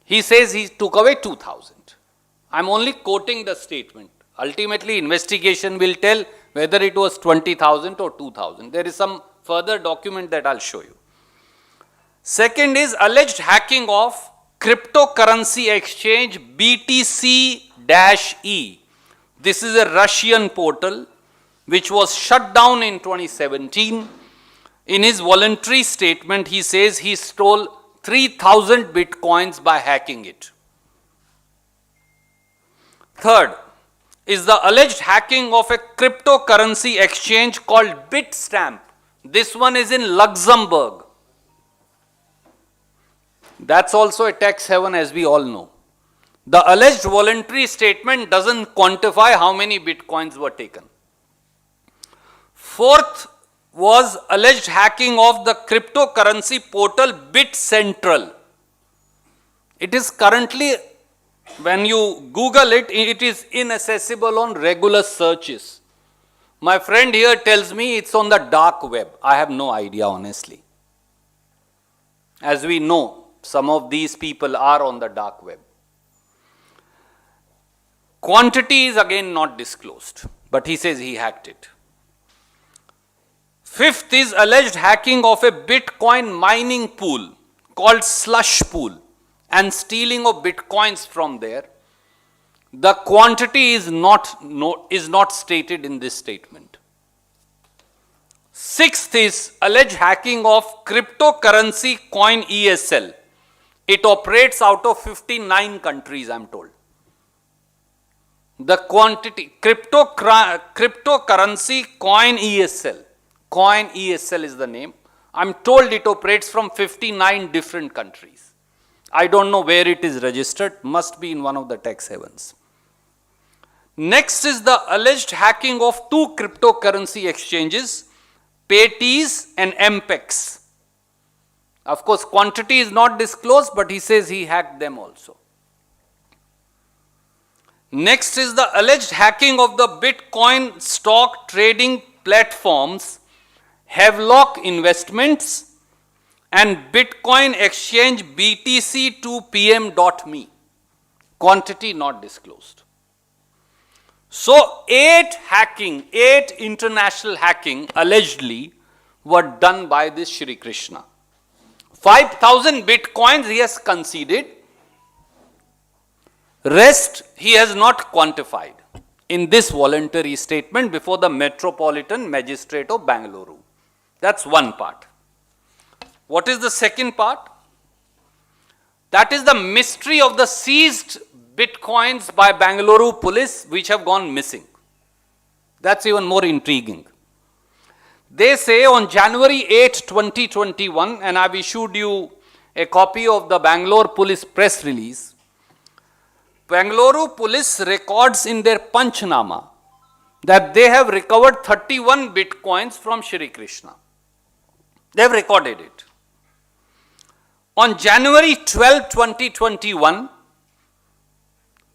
He says he took away 2,000. I'm only quoting the statement. Ultimately, investigation will tell whether it was 20,000 or 2,000. There is some further document that I'll show you. Second is alleged hacking of cryptocurrency exchange BTC-E. This is a Russian portal which was shut down in 2017. In his voluntary statement, he says he stole 3,000 bitcoins by hacking it. Third is the alleged hacking of a cryptocurrency exchange called Bitstamp. This one is in Luxembourg. That's also a tax haven, as we all know. The alleged voluntary statement doesn't quantify how many bitcoins were taken. Fourth was alleged hacking of the cryptocurrency portal BitCentral. It is currently, when you Google it, it is inaccessible on regular searches. My friend here tells me it's on the dark web. I have no idea, honestly. As we know, some of these people are on the dark web. Quantity is again not disclosed, but he says he hacked it. Fifth is alleged hacking of a Bitcoin mining pool called Slush Pool and stealing of Bitcoins from there. The quantity is not stated in this statement. Sixth is alleged hacking of cryptocurrency coin ESL. It operates out of 59 countries, I'm told. The quantity, cryptocurrency coin ESL. Coin ESL is the name. I'm told it operates from 59 different countries. I don't know where it is registered. Must be in one of the tax havens. Next is the alleged hacking of two cryptocurrency exchanges, Paytees and MPEX. Of course, quantity is not disclosed, but he says he hacked them also. Next is the alleged hacking of the Bitcoin stock trading platforms, Havelock Investments and Bitcoin exchange BTC2PM.me. Quantity not disclosed. So, 8 international hacking allegedly were done by this Shri Krishna. 5,000 bitcoins he has conceded. Rest he has not quantified in this voluntary statement before the Metropolitan Magistrate of Bangalore. That's one part. What is the second part? That is the mystery of the seized bitcoins by Bangalore police which have gone missing. That's even more intriguing. They say on January 8, 2021, and I've issued you a copy of the Bangalore police press release, Bangalore police records in their Panchnama that they have recovered 31 bitcoins from Shri Krishna. They have recorded it. On January 12, 2021,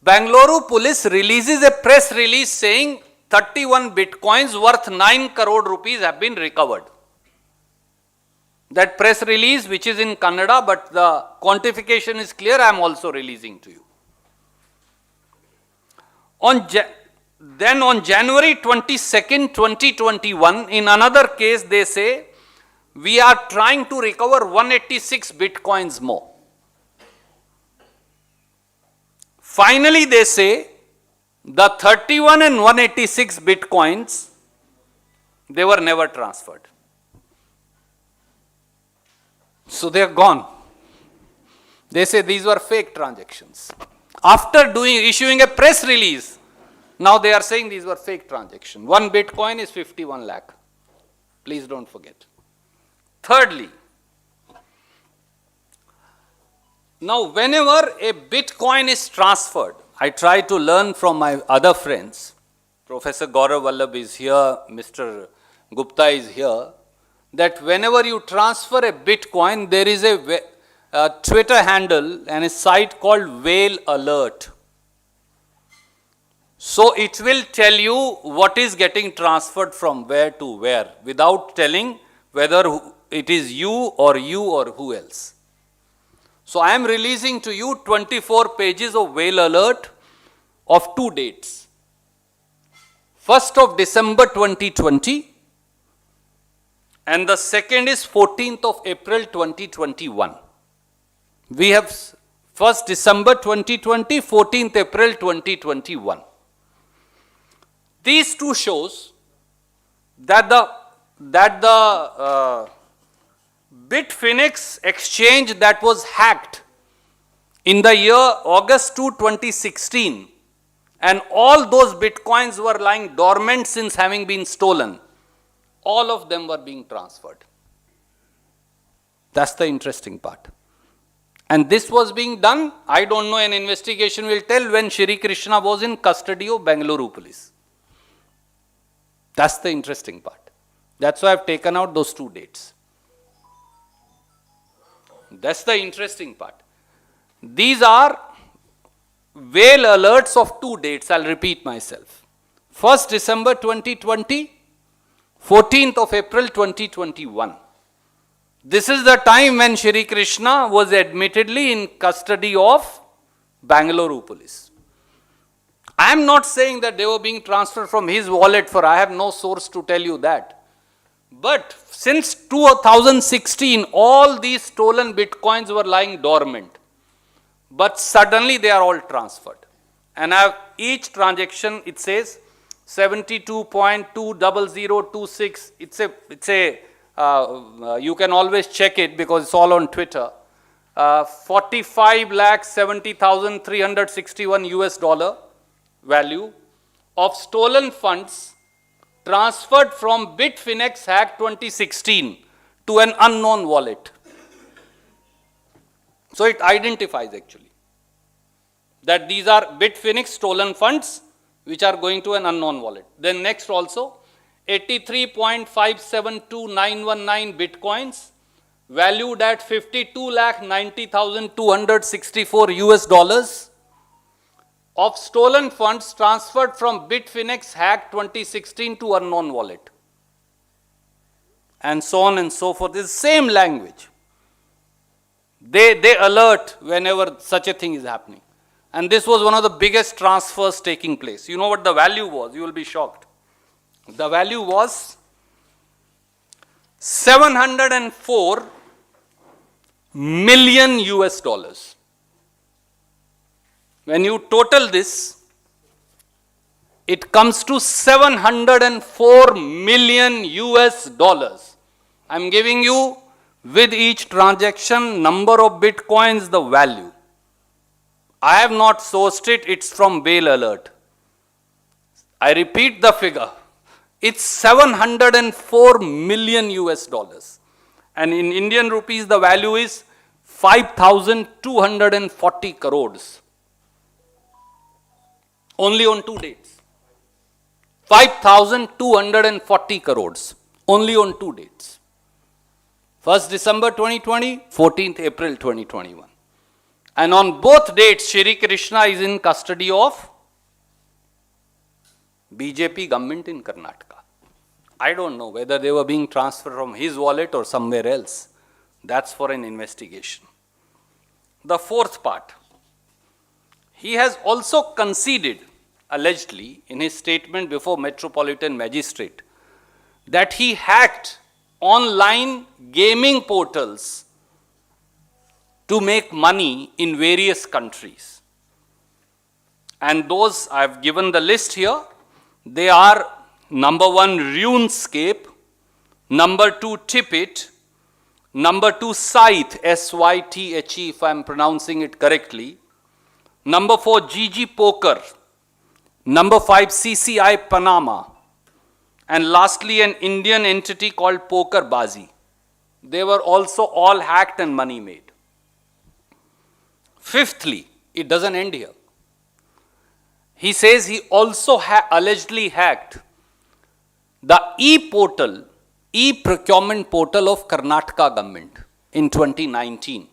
Bangalore police releases a press release saying 31 bitcoins worth 9 crore rupees have been recovered. That press release, which is in Kannada, but the quantification is clear, I am also releasing to you. Then on January 22nd, 2021, in another case they say, we are trying to recover 186 bitcoins more. Finally, they say, the 31 and 186 bitcoins, they were never transferred. So they are gone. They say these were fake transactions. After issuing a press release, now they are saying these were fake transactions. 1 bitcoin is 51 lakh. Please don't forget. Thirdly, now whenever a bitcoin is transferred, I try to learn from my other friends. Professor Gourav Vallabh is here, Mr. Gupta is here, that whenever you transfer a bitcoin, there is a Twitter handle and a site called Whale Alert. So it will tell you what is getting transferred from where to where without telling whether it is you or who else. So I am releasing to you 24 pages of whale alert of 2 dates. 1st of December 2020 and the second is 14th of April 2021. We have 1st December 2020, 14th April 2021. These two shows that the Bitfinex exchange that was hacked in the year August 2, 2016, and all those bitcoins were lying dormant since having been stolen, all of them were being transferred. That's the interesting part. And this was being done, I don't know, an investigation will tell, when Shri Krishna was in custody of Bengaluru police. That's the interesting part. That's why I've taken out those 2 dates. That's the interesting part. These are whale alerts of 2 dates. I'll repeat myself. 1st December 2020, 14th of April 2021. This is the time when Shri Krishna was admittedly in custody of Bengaluru police. I am not saying that they were being transferred from his wallet, for I have no source to tell you that. But since 2016, all these stolen bitcoins were lying dormant. But suddenly they are all transferred. And I have each transaction, it says 72.20026. It's a you can always check it because it's all on Twitter. 45,70,361 US dollar value of stolen funds transferred from Bitfinex hack 2016 to an unknown wallet. So it identifies actually that these are Bitfinex stolen funds which are going to an unknown wallet. Then next also 83.572919 bitcoins valued at 52,90,264 US dollars of stolen funds transferred from Bitfinex hack 2016 to unknown wallet. And so on and so forth. It's the same language. They alert whenever such a thing is happening. And this was one of the biggest transfers taking place. You know what the value was? You will be shocked. The value was 704 million US dollars. When you total this, it comes to 704 million US dollars. I am giving you with each transaction, number of bitcoins, the value. I have not sourced it, it's from Whale Alert. I repeat the figure. It's 704 million US dollars. And in Indian rupees, the value is 5,240 crores. Only on 2 dates. 5,240 crores. Only on 2 dates. 1st December 2020, 14th April 2021. And on both dates, Shri Krishna is in custody of BJP government in Karnataka. I don't know whether they were being transferred from his wallet or somewhere else. That's for an investigation. The fourth part. He has also conceded, allegedly, in his statement before Metropolitan Magistrate, that he hacked online gaming portals to make money in various countries. And those, I have given the list here. They are number 1, RuneScape, number 2, Tipit, number 2, Scythe, S-Y-T-H-E, if I am pronouncing it correctly, number 4, GG Poker, number 5, CCI Panama, and lastly an Indian entity called Poker Bazi. They were also all hacked and money made. Fifthly, it doesn't end here. He says he also allegedly hacked the e-portal, e-procurement portal of Karnataka government in 2019.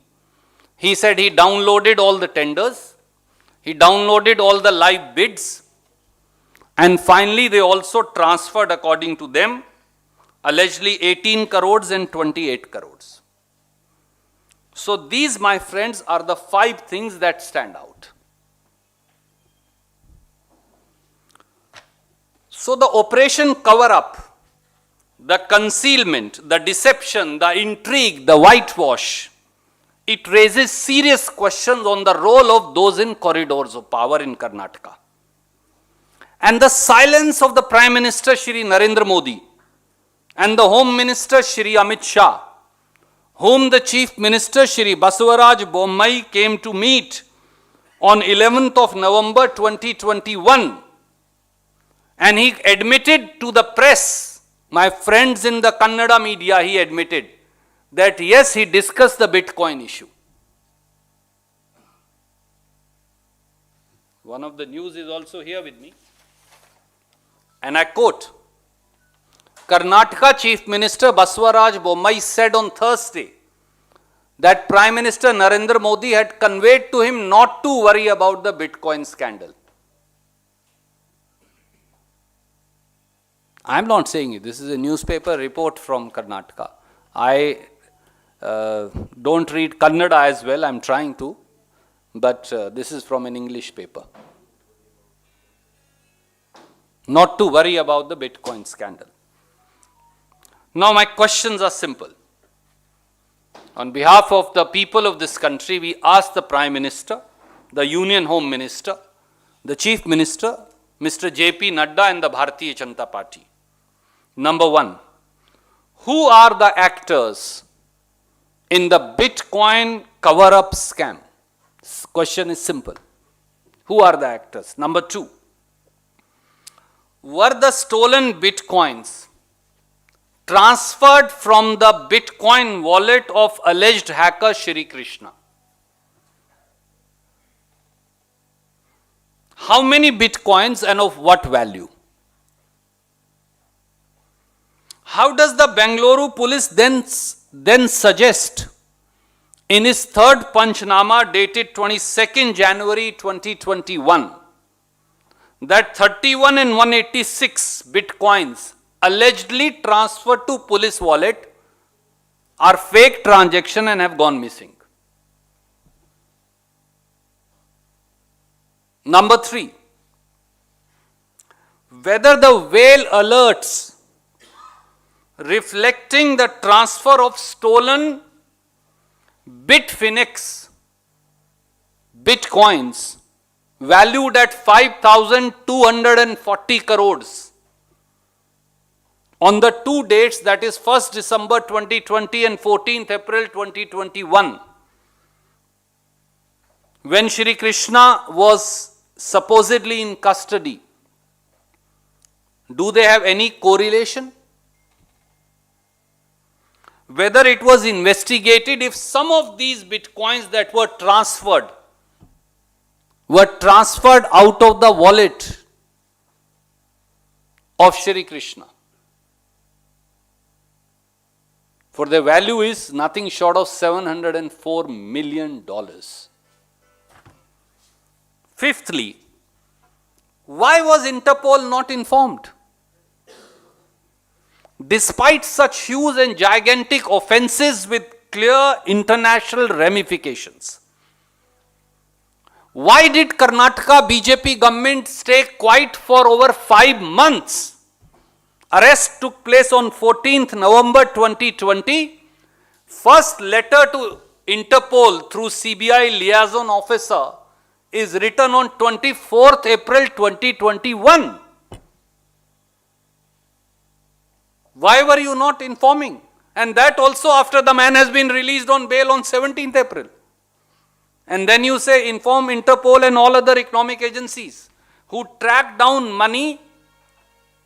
He said he downloaded all the tenders, he downloaded all the live bids, and finally they also transferred, according to them, allegedly 18 crores and 28 crores. So these, my friends, are the 5 things that stand out. So the operation cover-up, the concealment, the deception, the intrigue, the whitewash, it raises serious questions on the role of those in corridors of power in Karnataka. And the silence of the Prime Minister Shri Narendra Modi and the Home Minister Shri Amit Shah, whom the Chief Minister Shri Basavaraj Bommai came to meet on 11th of November 2021, and he admitted to the press, my friends in the Kannada media, he admitted that yes, he discussed the Bitcoin issue. One of the news is also here with me. And I quote, Karnataka Chief Minister Basavaraj Bommai said on Thursday that Prime Minister Narendra Modi had conveyed to him not to worry about the Bitcoin scandal. I am not saying it. This is a newspaper report from Karnataka. I don't read Kannada as well. I am trying to. But this is from an English paper. Not to worry about the Bitcoin scandal. Now my questions are simple. On behalf of the people of this country, we ask the Prime Minister, the Union Home Minister, the Chief Minister, Mr. J.P. Nadda and the Bharatiya Janata Party. Number 1, who are the actors in the Bitcoin cover-up scam? This question is simple. Who are the actors? Number 2, were the stolen Bitcoins transferred from the Bitcoin wallet of alleged hacker Shri Krishna? How many Bitcoins and of what value? How does the Bengaluru police then suggest in his third Panchnama dated 22nd January 2021 that 31 and 186 Bitcoins allegedly transferred to police wallet are fake transaction and have gone missing? Number 3, whether the whale alerts reflecting the transfer of stolen Bitfinex Bitcoins valued at 5,240 crores on the 2 dates, that is 1st December 2020 and 14th April 2021, when Shri Krishna was supposedly in custody, do they have any correlation? Whether it was investigated if some of these Bitcoins that were transferred out of the wallet of Shri Krishna, for their value is nothing short of $704 million. Fifthly, why was Interpol not informed? Despite such huge and gigantic offences with clear international ramifications, why did Karnataka BJP government stay quiet for over 5 months? Arrest took place on 14th November 2020. First letter to Interpol through CBI liaison officer is written on 24th April 2021. Why were you not informing? And that also after the man has been released on bail on 17th April. And then you say inform Interpol and all other economic agencies who track down money,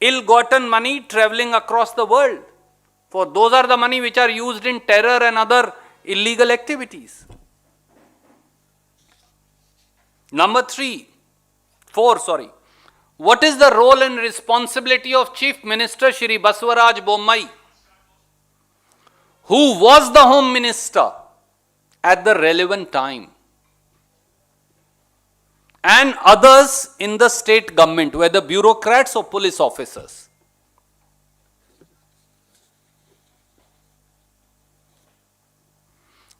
ill-gotten money traveling across the world. For those are the money which are used in terror and other illegal activities. Number 4. What is the role and responsibility of Chief Minister Shri Basavaraj Bommai, who was the Home Minister at the relevant time, and others in the state government, whether bureaucrats or police officers?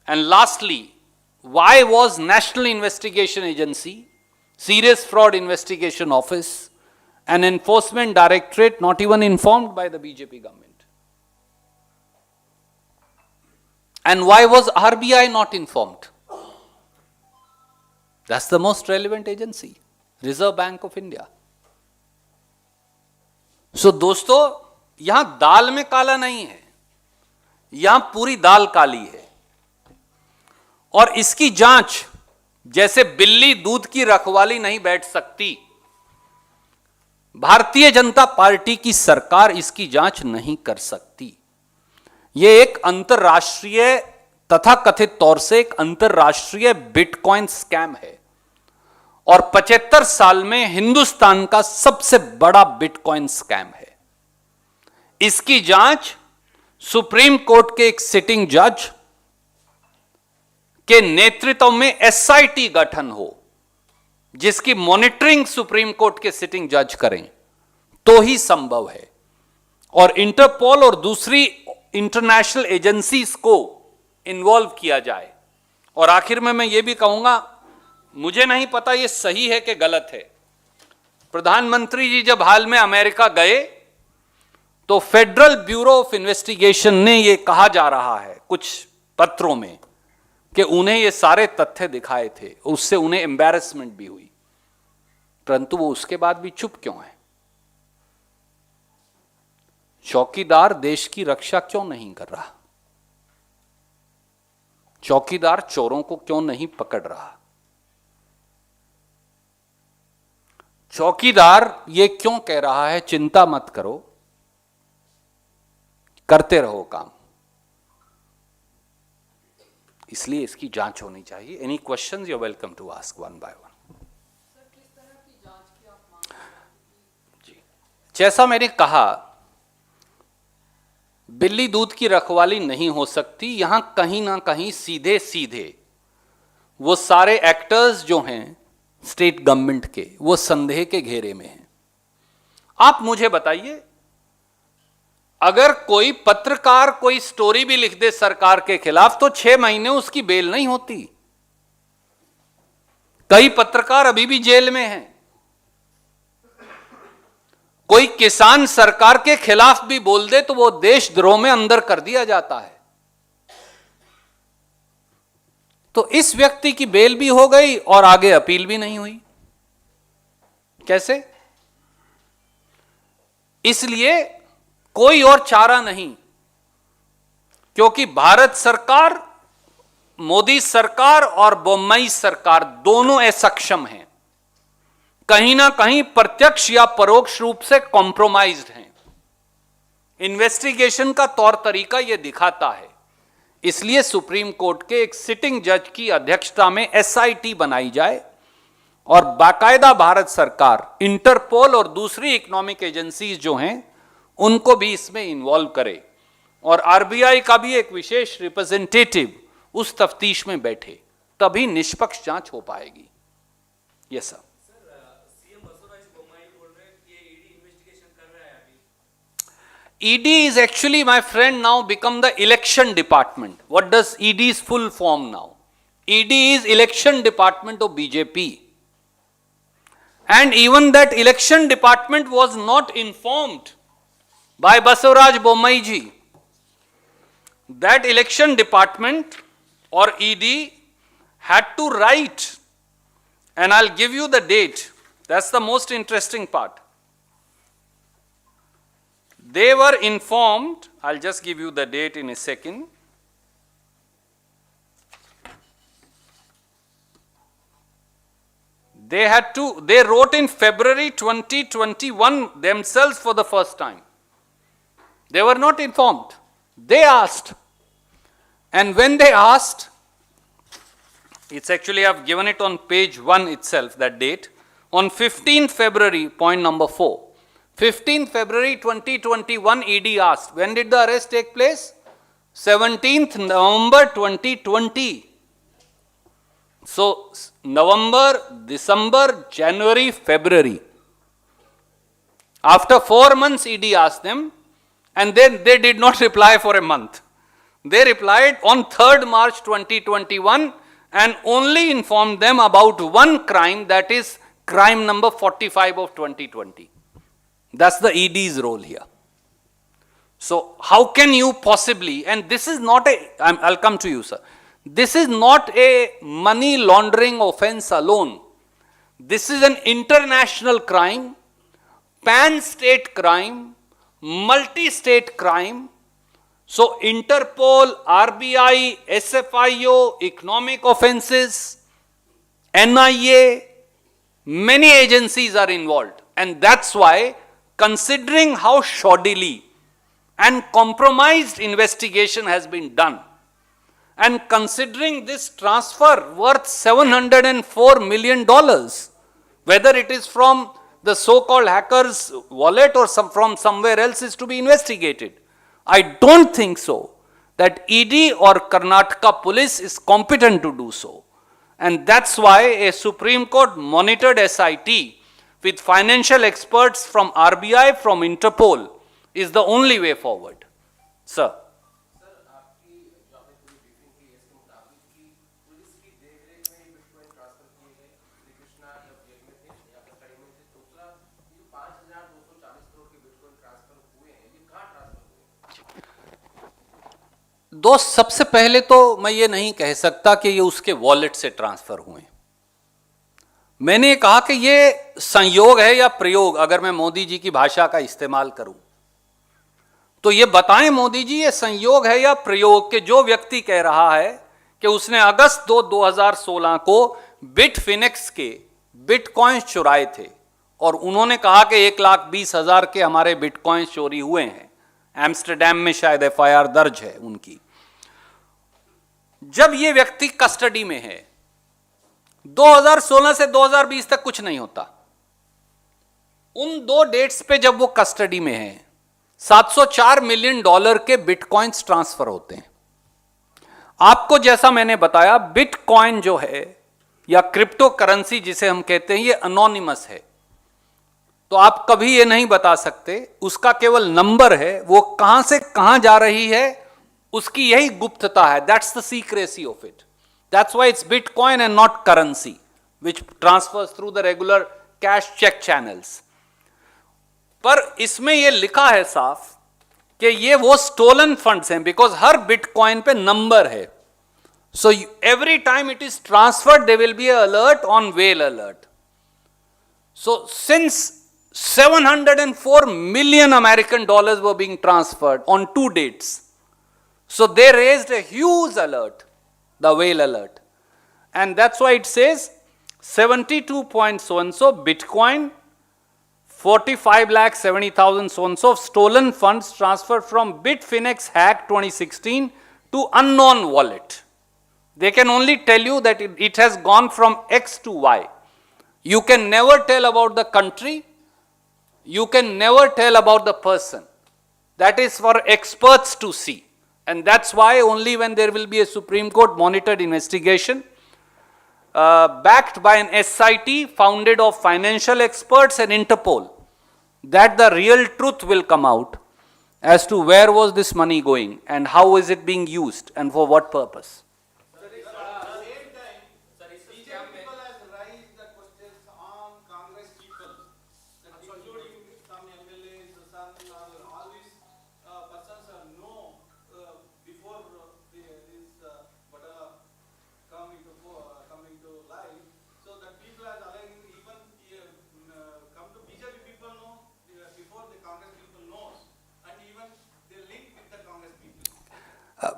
And lastly, why was National Investigation Agency, Serious Fraud Investigation Office, and Enforcement Directorate not even informed by the BJP government? And why was RBI not informed? That's the most relevant agency, Reserve Bank of India. So दोस्तों, यहां दाल में काला नहीं है, यहां पूरी दाल काली है। और इसकी जांच जैसे बिल्ली दूध की रखवाली नहीं बैठ सकती, भारतीय जनता पार्टी की सरकार इसकी जांच नहीं कर सकती। यह एक अंतरराष्ट्रीय तथा कथित तौर से एक अंतरराष्ट्रीय बिटकॉइन स्कैम है और 75 साल में हिंदुस्तान का सबसे बड़ा बिटकॉइन स्कैम है। इसकी जांच सुप्रीम कोर्ट के एक सिटिंग जज के नेतृत्व में एसआईटी गठन हो, जिसकी मॉनिटरिंग सुप्रीम कोर्ट के सिटिंग जज करें, तो ही संभव है। और इंटरपोल और दूसरी इंटरनेशनल एजेंसीज को इन्वॉल्व किया जाए। और आखिर में मैं यह भी कहूंगा, मुझे नहीं पता यह सही है कि गलत है, प्रधानमंत्री जी जब हाल में अमेरिका गए तो फेडरल ब्यूरो ऑफ इन्वेस्टिगेशन ने यह कहा जा रहा है कुछ पत्रों में कि उन्हें ये सारे तथ्य दिखाए थे, उससे उन्हें एम्बैरेसमेंट भी हुई, परंतु वो उसके बाद भी चुप क्यों है? चौकीदार देश की रक्षा क्यों नहीं कर रहा? चौकीदार चोरों को क्यों नहीं पकड़ रहा? चौकीदार ये क्यों कह रहा है चिंता मत करो, करते रहो काम? इसलिए इसकी जांच होनी चाहिए। Any questions you are welcome to ask one by one. जी, जैसा मैंने कहा, बिल्ली दूध की रखवाली नहीं हो सकती। यहां कहीं ना कहीं सीधे सीधे वो सारे एक्टर्स जो हैं स्टेट गवर्नमेंट के, वो संदेह के घेरे में हैं। आप मुझे बताइए, अगर कोई पत्रकार कोई स्टोरी भी लिख दे सरकार के खिलाफ तो 6 महीने उसकी बेल नहीं होती। कई पत्रकार अभी भी जेल में हैं। कोई किसान सरकार के खिलाफ भी बोल दे तो वो देशद्रोह में अंदर कर दिया जाता है। तो इस व्यक्ति की बेल भी हो गई और आगे अपील भी नहीं हुई। कैसे? इसलिए कोई और चारा नहीं, क्योंकि भारत सरकार, मोदी सरकार और बोम्मई सरकार दोनों असक्षम हैं, कहीं ना कहीं प्रत्यक्ष या परोक्ष रूप से कॉम्प्रोमाइज्ड हैं। इन्वेस्टिगेशन का तौर तरीका यह दिखाता है। इसलिए सुप्रीम कोर्ट के एक सिटिंग जज की अध्यक्षता में एसआईटी बनाई जाए और बाकायदा भारत सरकार इंटरपोल और दूसरी इकोनॉमिक एजेंसीज जो हैं उनको भी इसमें इन्वॉल्व करे और आरबीआई का भी एक विशेष रिप्रेजेंटेटिव उस तफ्तीश में बैठे, तभी निष्पक्ष जांच हो पाएगी। Yes sir. ED is actually, my friend, now become the election department. What does ED's full form now? ED is election department of BJP. And even that election department was not informed by Basavaraj Bommai ji. That election department or ED had to write, and I'll give you the date. That's the most interesting part. They were informed, I'll just give you the date in a second. They wrote in February 2021 themselves for the first time. They were not informed. They asked. And when they asked, it's actually, I've given it on page 1 itself, that date. On 15 February, point number 4. 15 February 2021, ED asked. When did the arrest take place? 17th November 2020. So, November, December, January, February. After 4 months, ED asked them, and then they did not reply for a month. They replied on 3rd March 2021 and only informed them about one crime, that is crime number 45 of 2020. That's the ED's role here. So how can you possibly, and this is not a, I'll come to you, sir. This is not a money laundering offense alone. This is an international crime, pan-state crime, multi-state crime. So Interpol, RBI, SFIO, economic offenses, NIA, many agencies are involved. And that's why, considering how shoddily and compromised investigation has been done, and considering this transfer worth $704 million, whether it is from the so-called hacker's wallet or from somewhere else, is to be investigated. I don't think so that ED or Karnataka police is competent to do so. And that's why a Supreme Court monitored SIT with financial experts from RBI, from Interpol, is the only way forward. Sir. दोस्त, सबसे पहले तो मैं ये नहीं कह सकता कि ये उसके वॉलेट से ट्रांसफर हुए। मैंने कहा कि ये संयोग है या प्रयोग, अगर मैं मोदी जी की भाषा का इस्तेमाल करूं तो ये बताएं मोदी जी, ये संयोग है या प्रयोग कि जो व्यक्ति कह रहा है कि उसने अगस्त 2016 को बिटफिनेक्स के बिटकॉइंस चुराए थे और उन्होंने कहा कि 1,20,000 के हमारे बिटकॉइंस चोरी हुए हैं। एम्स्टरडैम में शायद एफआईआर दर्ज है उनकी। जब ये व्यक्ति कस्टडी में है, 2016 से 2020 तक कुछ नहीं होता, उन दो डेट्स पे जब वो कस्टडी में है, $704 मिलियन के बिटकॉइंस ट्रांसफर होते हैं। आपको जैसा मैंने बताया, बिटकॉइन जो है या क्रिप्टो करेंसी जिसे हम कहते हैं, ये अनोनिमस है, तो आप कभी ये नहीं बता सकते, उसका केवल नंबर है, वो कहां से कहां जा रही है, उसकी यही गुप्तता है। That's the secrecy of it. That's why it's bitcoin and not currency which transfers through the regular cash check channels. पर इसमें यह लिखा है साफ कि ये वो स्टोलन फंड्स हैं, बिकॉज हर बिटकॉइन पे नंबर है। So every time it is transferred there will be a alert on whale alert. So since $704 million American were being transferred on 2 dates. So they raised a huge alert, the whale alert. And that's why it says 72 point so and so Bitcoin, 45,70,000 so and so of stolen funds transferred from Bitfinex hack 2016 to unknown wallet. They can only tell you that it has gone from X to Y. You can never tell about the country. You can never tell about the person. That is for experts to see. And that's why only when there will be a Supreme Court monitored investigation backed by an SIT founded of financial experts and Interpol, that the real truth will come out as to where was this money going and how is it being used and for what purpose.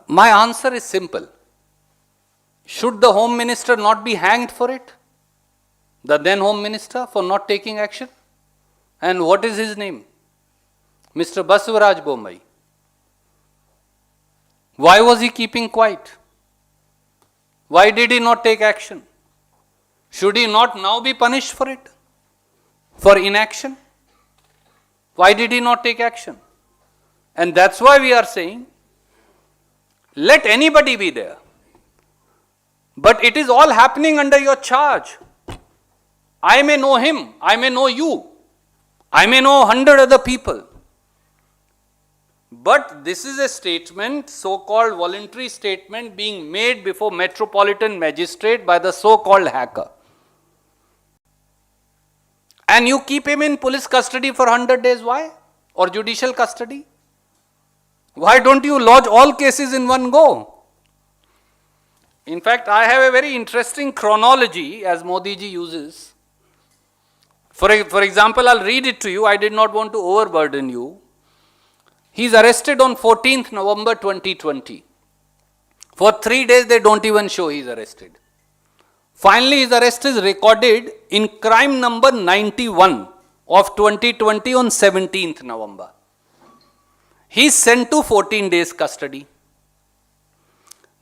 My answer is simple. Should the Home Minister not be hanged for it? The then Home Minister for not taking action? And what is his name? Mr. Basavaraj Bommai. Why was he keeping quiet? Why did he not take action? Should he not now be punished for it? For inaction? Why did he not take action? And that's why we are saying, let anybody be there. But it is all happening under your charge. I may know him, I may know you, I may know 100 other people. But this is a statement, so-called voluntary statement being made before Metropolitan Magistrate by the so-called hacker. And you keep him in police custody for 100 days, why? Or judicial custody? Why don't you lodge all cases in one go? In fact, I have a very interesting chronology as Modi ji uses. For example, I'll read it to you. I did not want to overburden you. He is arrested on 14th November 2020. For 3 days, they don't even show he is arrested. Finally, his arrest is recorded in crime number 91 of 2020 on 17th November. He is sent to 14 days custody.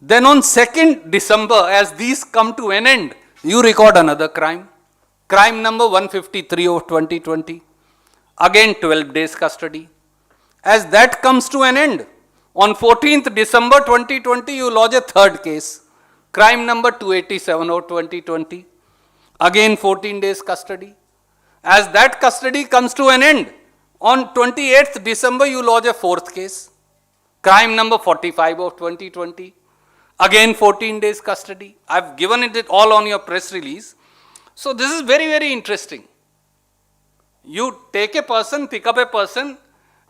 Then on 2nd December, as these come to an end, you record another crime. Crime number 153 of 2020. Again 12 days custody. As that comes to an end, on 14th December 2020, you lodge a third case. Crime number 287 of 2020. Again 14 days custody. As that custody comes to an end, on 28th December, you lodge a fourth case. Crime number 45 of 2020. Again 14 days custody. I've given it all on your press release. So this is very, very interesting. You take a person, pick up a person,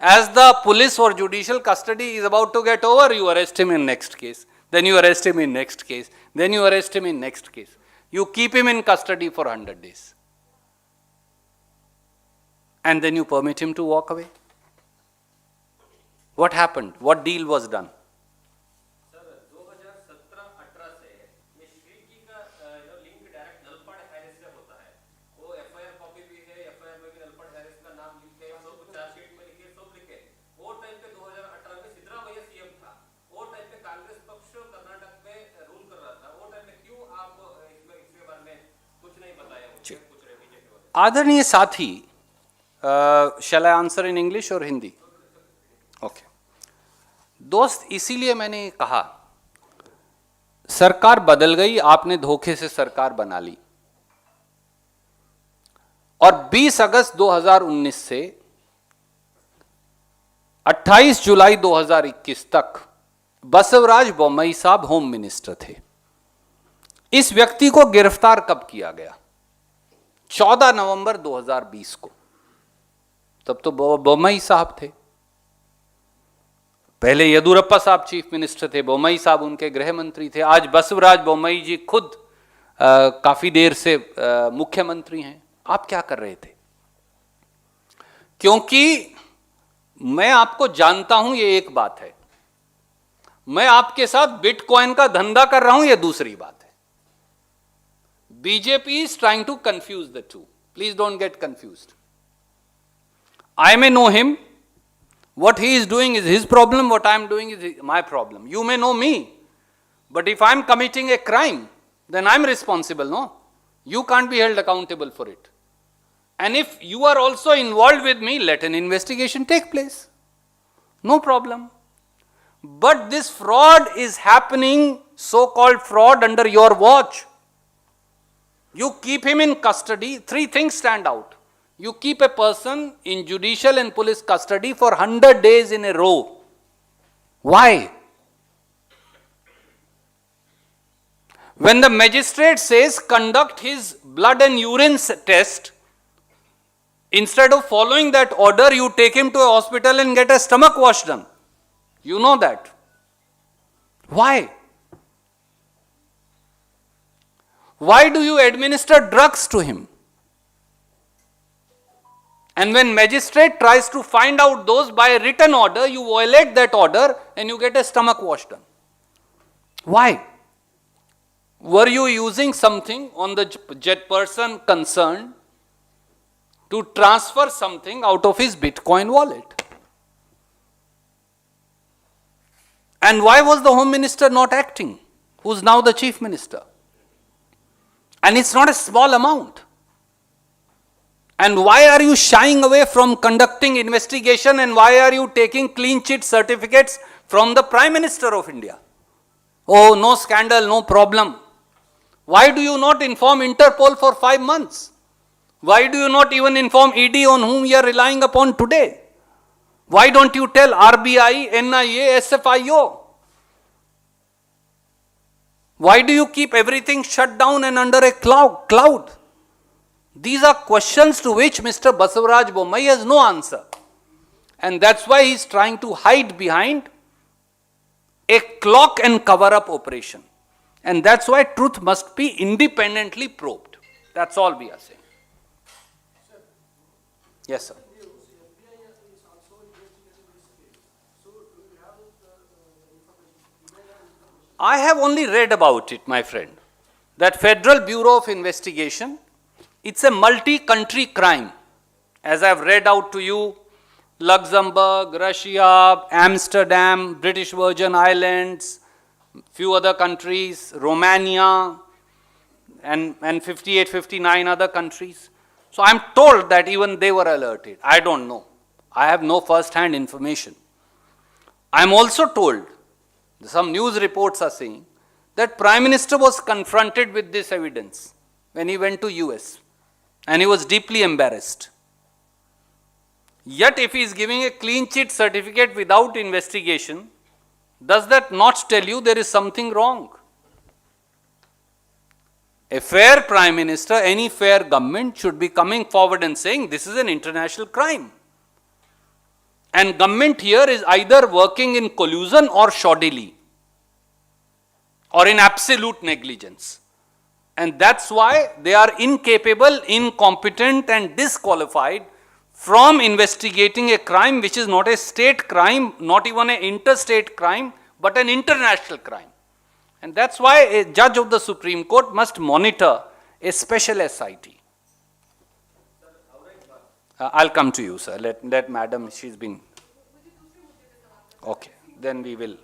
as the police or judicial custody is about to get over, you arrest him in next case. Then you arrest him in next case. Then you arrest him in next case. You keep him in custody for 100 days. And then you permit him to walk away. What happened? What deal was done? आदरणीय साथी, shall I answer in English or Hindi? Okay. दोस्त, इसीलिए मैंने कहा सरकार बदल गई, आपने धोखे से सरकार बना ली और 20 अगस्त 2019 से 28 जुलाई 2021 तक बसवराज बोम्मई साहब होम मिनिस्टर थे। इस व्यक्ति को गिरफ्तार कब किया गया? 14 नवंबर 2020 को। तब तो बोम्मई साहब थे। पहले येदुरप्पा साहब चीफ मिनिस्टर थे, बोम्मई साहब उनके गृह मंत्री थे। आज बसवराज बोम्मई जी खुद काफी देर से मुख्यमंत्री हैं। आप क्या कर रहे थे? क्योंकि मैं आपको जानता हूं, ये एक बात है। मैं आपके साथ बिटकॉइन का धंधा कर रहा हूं, ये दूसरी बात है। BJP is trying to confuse the two. Please don't get confused. I may know him. What he is doing is his problem. What I am doing is my problem. You may know me. But if I am committing a crime, then I am responsible, no? You can't be held accountable for it. And if you are also involved with me, let an investigation take place. No problem. But this fraud is happening, so-called fraud, under your watch. You keep him in custody. 3 things stand out. You keep a person in judicial and police custody for 100 days in a row. Why? When the magistrate says conduct his blood and urine test, instead of following that order, you take him to a hospital and get a stomach wash done. You know that. Why? Why do you administer drugs to him? And when magistrate tries to find out those by a written order, you violate that order and you get a stomach wash done. Why? Were you using something on the person concerned to transfer something out of his Bitcoin wallet? And why was the Home Minister not acting, who's now the Chief Minister? And it's not a small amount. And why are you shying away from conducting investigation, and why are you taking clean chit certificates from the Prime Minister of India? Oh, no scandal, no problem. Why do you not inform Interpol for 5 months? Why do you not even inform ED, on whom you are relying upon today? Why don't you tell RBI, NIA, SFIO? Why do you keep everything shut down and under a cloud? These are questions to which Mr. Basavaraj Bommai has no answer. And that's why he's trying to hide behind a clock and cover up operation. And that's why truth must be independently probed. That's all we are saying. Yes, sir. I have only read about it, my friend. That Federal Bureau of Investigation, it's a multi-country crime. As I have read out to you, Luxembourg, Russia, Amsterdam, British Virgin Islands, few other countries, Romania, and 58, 59 other countries. So I am told that even they were alerted. I don't know. I have no first-hand information. I am also told, some news reports are saying, that Prime Minister was confronted with this evidence when he went to US and he was deeply embarrassed. Yet if he is giving a clean sheet certificate without investigation, does that not tell you there is something wrong? A fair Prime Minister, any fair government should be coming forward and saying this is an international crime. And government here is either working in collusion or shoddily, or in absolute negligence. And that's why they are incapable, incompetent and disqualified from investigating a crime which is not a state crime, not even an interstate crime, but an international crime. And that's why a judge of the Supreme Court must monitor a special SIT. I'll come to you, sir. Let Madam, she's been. Okay, then we will.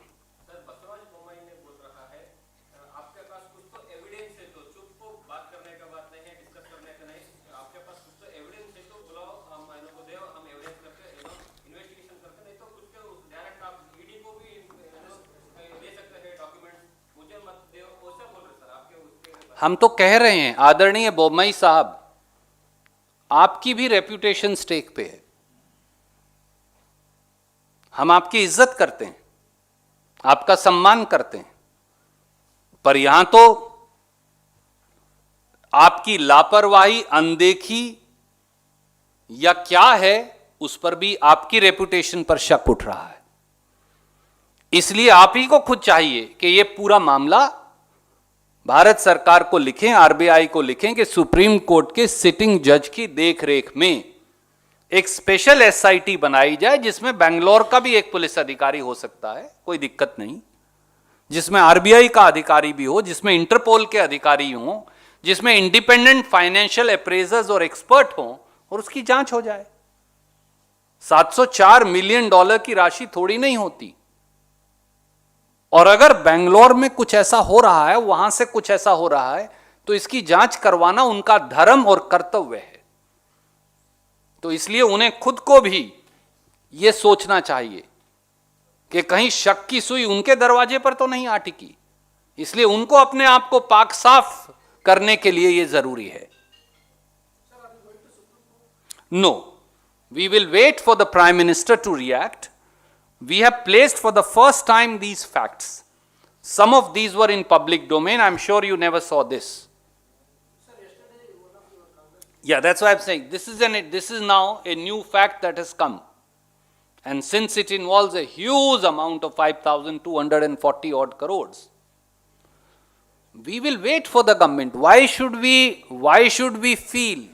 हम तो कह रहे हैं आदरणीय बोम्मई साहब, आपकी भी reputation stake पे है. हम आपकी इज्जत करते हैं, आपका सम्मान करते हैं, पर यहां तो आपकी लापरवाही, अनदेखी या क्या है, उस पर भी आपकी रेप्यूटेशन पर शक उठ रहा है. इसलिए आप ही को खुद चाहिए कि यह पूरा मामला भारत सरकार को लिखें, आरबीआई को लिखें कि सुप्रीम कोर्ट के सिटिंग जज की देखरेख में एक स्पेशल एसआईटी बनाई जाए, जिसमें बेंगलोर का भी एक पुलिस अधिकारी हो सकता है, कोई दिक्कत नहीं, जिसमें आरबीआई का अधिकारी भी हो, जिसमें इंटरपोल के अधिकारी हो, जिसमें इंडिपेंडेंट फाइनेंशियल अप्रेजर्स और एक्सपर्ट हो, और उसकी जांच हो जाए. $704 मिलियन की राशि थोड़ी नहीं होती. और अगर बेंगलोर में कुछ ऐसा हो रहा है, वहां से कुछ ऐसा हो रहा है, तो इसकी जांच करवाना उनका धर्म और कर्तव्य है. तो इसलिए उन्हें खुद को भी यह सोचना चाहिए कि कहीं शक की सुई उनके दरवाजे पर तो नहीं आ टिकी. इसलिए उनको अपने आप को पाक साफ करने के लिए यह जरूरी है. No, we will wait for the prime minister to react. We have placed for the first time these facts. Some of these were in public domain. I'm sure you never saw this. Yeah, that's why I'm saying this is now a new fact that has come. And since it involves a huge amount of 5,240 odd crores, we will wait for the government. Why should we feel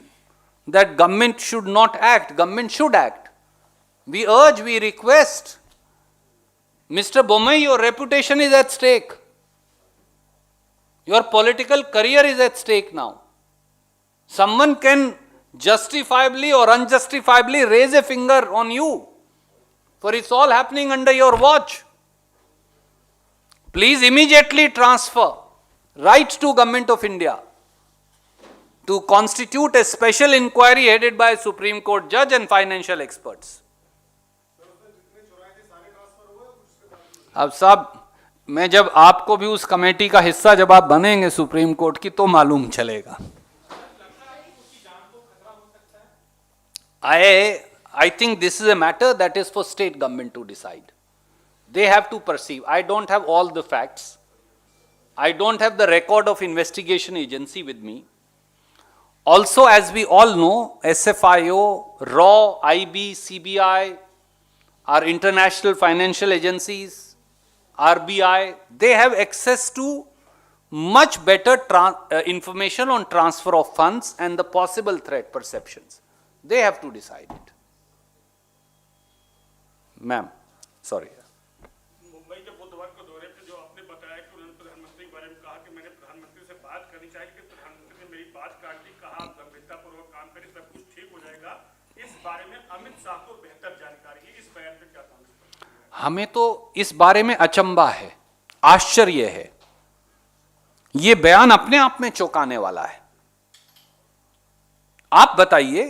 that government should not act? Government should act. We urge, we request. Mr. Bommai, your reputation is at stake. Your political career is at stake now. Someone can justifiably or unjustifiably raise a finger on you, for it's all happening under your watch. Please immediately transfer right to Government of India to constitute a special inquiry headed by a Supreme Court judge and financial experts. अब साहब, मैं जब आपको भी उस committee का हिस्सा जब आप बनेंगे सुप्रीम कोर्ट की, तो मालूम चलेगा. I think this is a matter that is for state government to decide. They have to perceive. I don't have all the facts. I don't have the record of investigation agency with me. Also, as we all know, SFIO, RAW, IB, CBI, our international financial agencies, RBI, they have access to much better information on transfer of funds and the possible threat perceptions. They have to decide it. Ma'am, sorry. Mumbai के बुधवार को दौरे पे जो आपने बताया कि उन्होंने प्रधानमंत्री के बारे में कहा कि मैंने प्रधानमंत्री से बात करनी चाहिए कि प्रधानमंत्री ने मेरी बात काट दी, कहा आप गंभीरतापूर्वक काम करें, सब कुछ ठीक हो जाएगा। इस बारे में अमित शाह को बेहतर जानकारी है, इस बयान पे क्या कहना? हमें तो इस बारे में अचंभा है, आश्चर्य है। ये बयान अपने आप में चौंकाने वाला है। आप बताइए,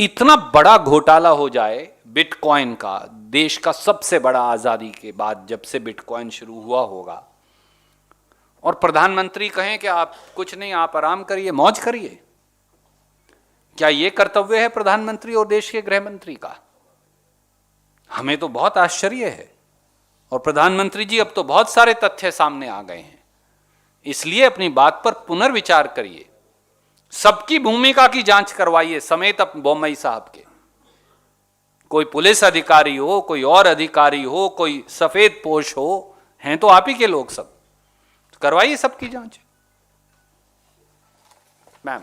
इतना बड़ा घोटाला हो जाए बिटकॉइन का, देश का सबसे बड़ा आजादी के बाद जब से बिटकॉइन शुरू हुआ होगा, और प्रधानमंत्री कहें कि आप कुछ नहीं, आप आराम करिए, मौज करिए। क्या यह कर्तव्य है प्रधानमंत्री और देश के गृह मंत्री का? हमें तो बहुत आश्चर्य है। और प्रधानमंत्री जी, अब तो बहुत सारे तथ्य सामने आ गए हैं, इसलिए अपनी बात पर पुनर्विचार करिए। सबकी भूमिका की जांच करवाइए, समेत बोम्मई साहब के। कोई पुलिस अधिकारी हो, कोई और अधिकारी हो, कोई सफेद पोश हो, हैं तो आप ही के लोग सब, करवाइए सबकी जांच। Ma'am,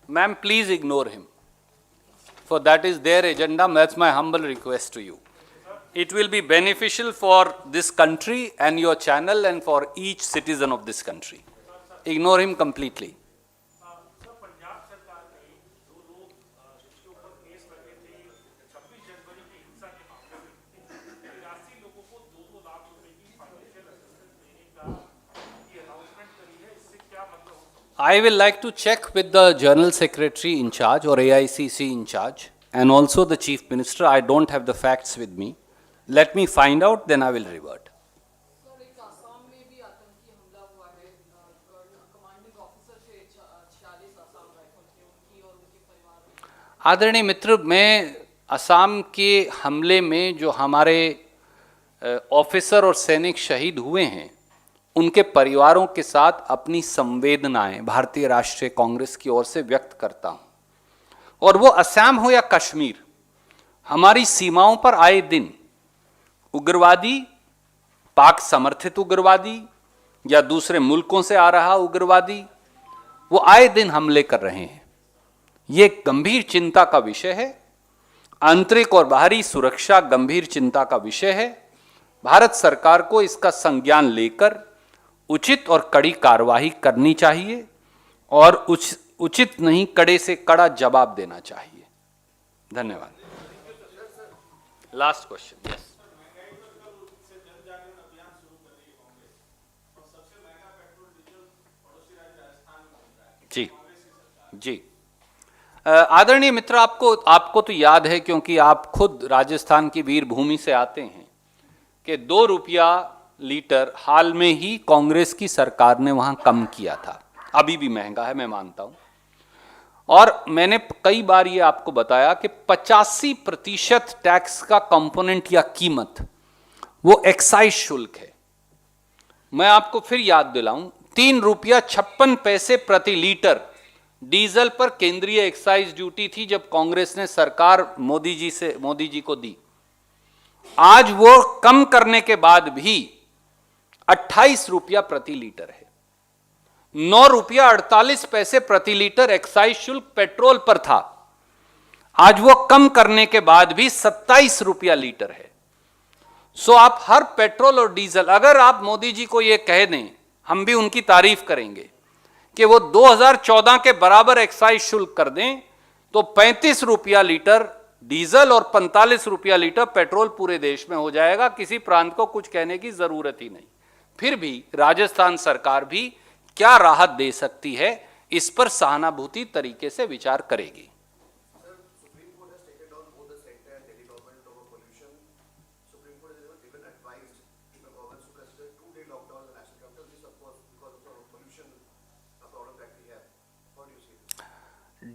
ma'am please ignore him, for that is their agenda. That's my humble request to you. It will be beneficial for this country and your channel and for each citizen of this country. Ignore him completely. I will like to check with the General Secretary in charge or AICC in charge and also the Chief Minister. I don't have the facts with me. Let me find out, then I will revert. आदरणीय मित्र, मैं असम के हमले में जो हमारे officer और सैनिक शहीद हुए हैं, उनके परिवारों के साथ अपनी संवेदनाएं भारतीय राष्ट्रीय कांग्रेस की ओर से व्यक्त करता हूं। और वो असम हो या कश्मीर, हमारी सीमाओं पर आए दिन उग्रवादी, पाक समर्थित उग्रवादी या दूसरे मुल्कों से आ रहा उग्रवादी, वो आए दिन हमले कर रहे हैं। ये गंभीर चिंता का विषय है। आंतरिक और बाहरी सुरक्षा गंभीर चिंता का विषय है। भारत सरकार को इसका संज्ञान लेकर उचित और कड़ी कार्रवाई करनी चाहिए और उचित नहीं, कड़े से कड़ा जवाब देना चाहिए। धन्यवाद। Last question. यस, जी जी। आदरणीय मित्र, आपको तो याद है, क्योंकि आप खुद राजस्थान की वीर भूमि से आते हैं, कि 2 रुपया लीटर हाल में ही कांग्रेस की सरकार ने वहां कम किया था। अभी भी महंगा है, मैं मानता हूं। और मैंने कई बार ये आपको बताया कि 85% टैक्स का कंपोनेंट या कीमत वो एक्साइज शुल्क है। मैं आपको फिर याद दिलाऊं, 3 रुपया 56 पैसे प्रति लीटर डीजल पर केंद्रीय एक्साइज ड्यूटी थी जब कांग्रेस ने सरकार मोदी जी को दी। आज वो कम करने के बाद भी 28 रुपया प्रति लीटर है। 9 रुपया 48 पैसे प्रति लीटर एक्साइज शुल्क पेट्रोल पर था। आज वो कम करने के बाद भी 27 रुपया लीटर है। सो आप हर पेट्रोल और डीजल, अगर आप मोदी जी को ये कह दें, हम भी उनकी तारीफ करेंगे, कि वो 2014 के बराबर एक्साइज शुल्क कर दें, तो 35 रुपया लीटर डीजल और 45 रुपया लीटर पेट्रोल पूरे देश में हो जाएगा। किसी प्रांत को कुछ कहने की जरूरत ही नहीं। फिर भी राजस्थान सरकार भी क्या राहत दे सकती है, इस पर सहानुभूति तरीके से विचार करेगी।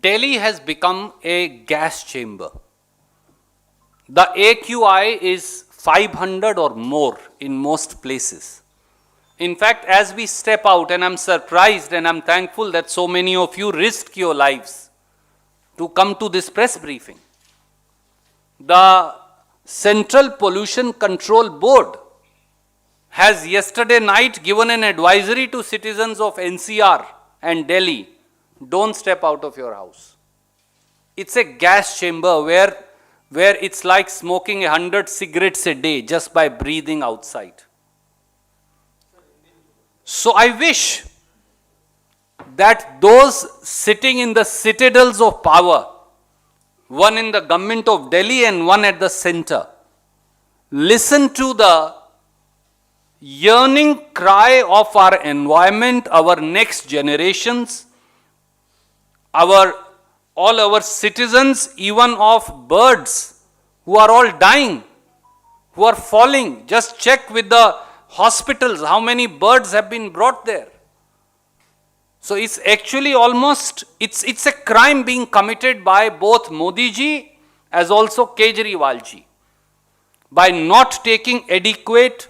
Delhi has become a gas chamber. The AQI is 500 or more in most places. In fact, as we step out, and I'm surprised and I'm thankful that so many of you risked your lives to come to this press briefing. The Central Pollution Control Board has yesterday night given an advisory to citizens of NCR and Delhi, don't step out of your house. It's a gas chamber where it's like smoking 100 cigarettes a day just by breathing outside. So I wish that those sitting in the citadels of power, one in the government of Delhi and one at the center, listen to the yearning cry of our environment, our next generations, all our citizens, even of birds who are all dying, who are falling. Just check with the hospitals how many birds have been brought there. So it's actually almost, it's a crime being committed by both Modi ji as also Kejriwal ji by not taking adequate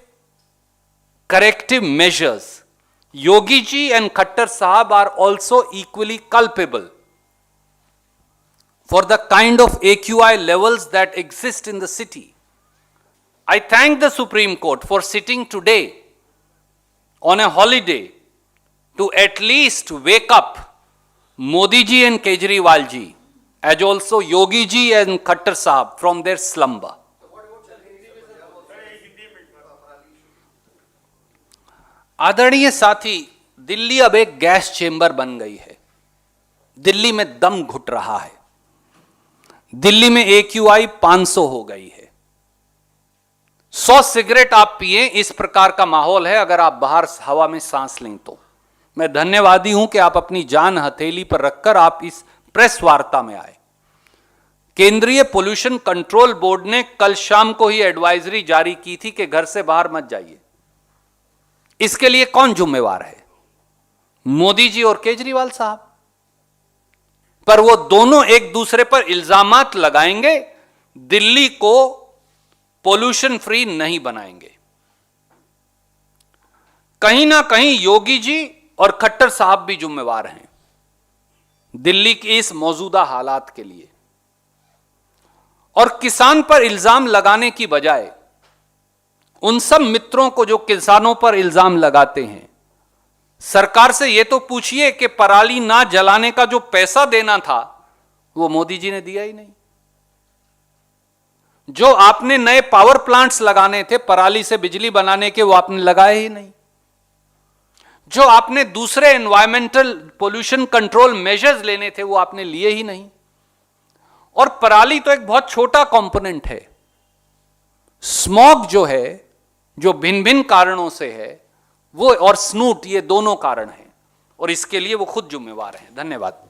corrective measures. Yogi ji and Khattar Sahab are also equally culpable for the kind of AQI levels that exist in the city. I thank the Supreme Court for sitting today on a holiday to at least wake up Modi ji and Kejriwal ji, as also Yogi ji and Khattar Sahab from their slumber. आदरणीय साथी, दिल्ली अब एक gas chamber बन गई है. दिल्ली में दम घुट रहा है. दिल्ली में AQI 500 हो गई है. 100 सिगरेट आप पिए, इस प्रकार का माहौल है अगर आप बाहर हवा में सांस लें तो. मैं धन्यवादी हूं कि आप अपनी जान हथेली पर रखकर आप इस प्रेस वार्ता में आए. केंद्रीय पोल्यूशन कंट्रोल बोर्ड ने कल शाम को ही एडवाइजरी जारी की थी कि घर से बाहर मत जाइए. इसके लिए कौन जिम्मेवार है? मोदी जी और केजरीवाल साहब. पर वो दोनों एक दूसरे पर इल्जामात लगाएंगे, दिल्ली को पोल्यूशन फ्री नहीं बनाएंगे. कहीं ना कहीं योगी जी और खट्टर साहब भी जिम्मेवार हैं दिल्ली की इस मौजूदा हालात के लिए. और किसान पर इल्जाम लगाने की बजाय उन सब मित्रों को जो किसानों पर इल्जाम लगाते हैं, सरकार से यह तो पूछिए कि पराली ना जलाने का जो पैसा देना था वो मोदी जी ने दिया ही नहीं. जो आपने नए पावर प्लांट्स लगाने थे पराली से बिजली बनाने के, वो आपने लगाए ही नहीं. जो आपने दूसरे एनवायरमेंटल पोल्यूशन कंट्रोल मेजर्स लेने थे वो आपने लिए ही नहीं. और पराली तो एक बहुत छोटा कंपोनेंट है. स्मॉग जो है, जो भिन्न भिन्न कारणों से है, वो और स्नूट, ये दोनों कारण हैं और इसके लिए वो खुद जिम्मेवार हैं. धन्यवाद.